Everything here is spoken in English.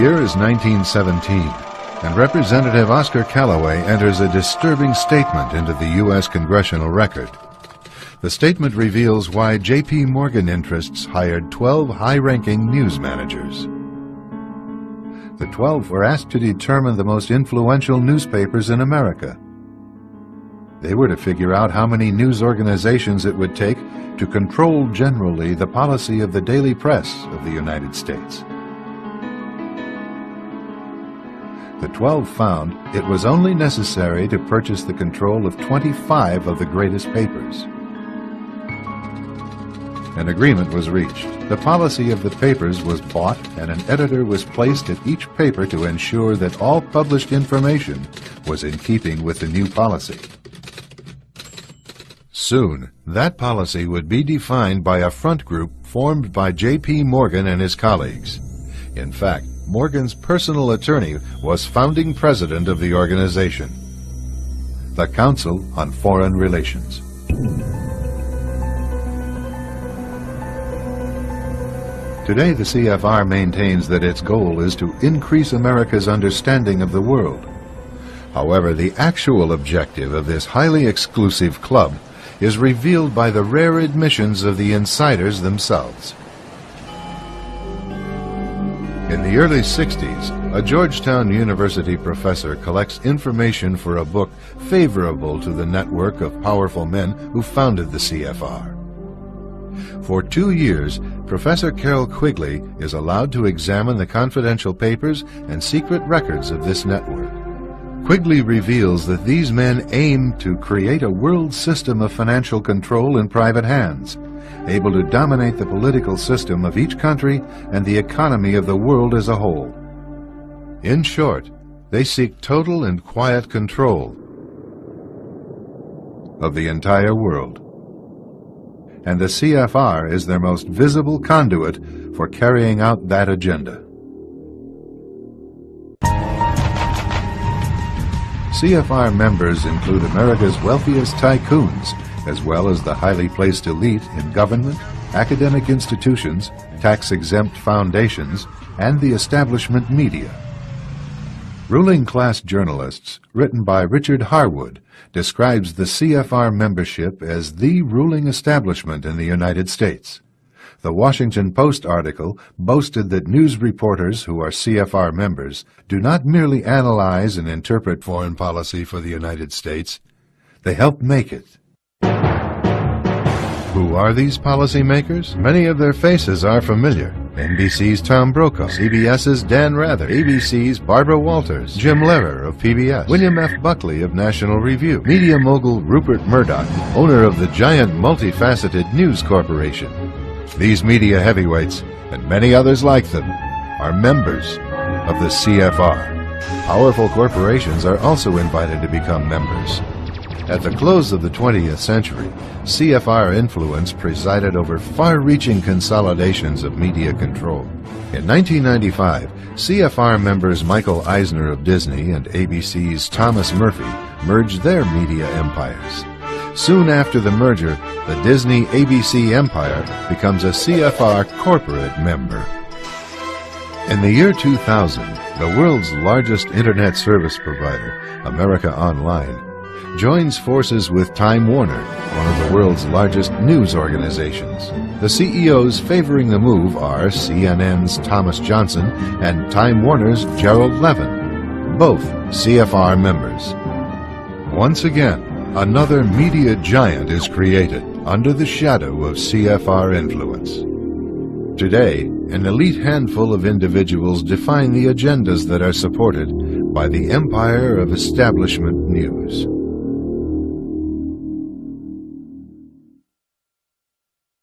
year is 1917, and Representative Oscar Callaway enters a disturbing statement into the U.S. Congressional Record. The statement reveals why J.P. Morgan interests hired 12 high-ranking news managers. The 12 were asked to determine the most influential newspapers in America. They were to figure out how many news organizations it would take to control generally the policy of the daily press of the United States. The 12 found it was only necessary to purchase the control of 25 of the greatest papers. An agreement was reached. The policy of the papers was bought, and an editor was placed at each paper to ensure that all published information was in keeping with the new policy. Soon, that policy would be defined by a front group formed by J.P. Morgan and his colleagues. In fact, Morgan's personal attorney was founding president of the organization, the Council on Foreign Relations. Today, the CFR maintains that its goal is to increase America's understanding of the world. However, the actual objective of this highly exclusive club is revealed by the rare admissions of the insiders themselves. In the early 60s, a Georgetown University professor collects information for a book favorable to the network of powerful men who founded the CFR. For 2 years, Professor Carroll Quigley is allowed to examine the confidential papers and secret records of this network. Quigley reveals that these men aim to create a world system of financial control in private hands, able to dominate the political system of each country and the economy of the world as a whole. In short, they seek total and quiet control of the entire world. And the CFR is their most visible conduit for carrying out that agenda. CFR members include America's wealthiest tycoons, as well as the highly placed elite in government, academic institutions, tax-exempt foundations, and the establishment media. Ruling Class Journalists, written by Richard Harwood, describes the CFR membership as the ruling establishment in the United States. The Washington Post article boasted that news reporters who are CFR members do not merely analyze and interpret foreign policy for the United States, they help make it. Who are these policymakers? Many of their faces are familiar. NBC's Tom Brokaw, CBS's Dan Rather, ABC's Barbara Walters, Jim Lehrer of PBS, William F. Buckley of National Review, media mogul Rupert Murdoch, owner of the giant multifaceted News Corporation. These media heavyweights, and many others like them, are members of the CFR. Powerful corporations are also invited to become members. At the close of the 20th century, CFR influence presided over far-reaching consolidations of media control. In 1995, CFR members Michael Eisner of Disney and ABC's Thomas Murphy merged their media empires. Soon after the merger, the Disney-ABC empire becomes a CFR corporate member. In the year 2000, the world's largest internet service provider, America Online, joins forces with Time Warner, one of the world's largest news organizations. The CEOs favoring the move are CNN's Thomas Johnson and Time Warner's Gerald Levin, both CFR members. Once again, another media giant is created under the shadow of CFR influence. Today, an elite handful of individuals define the agendas that are supported by the empire of establishment news.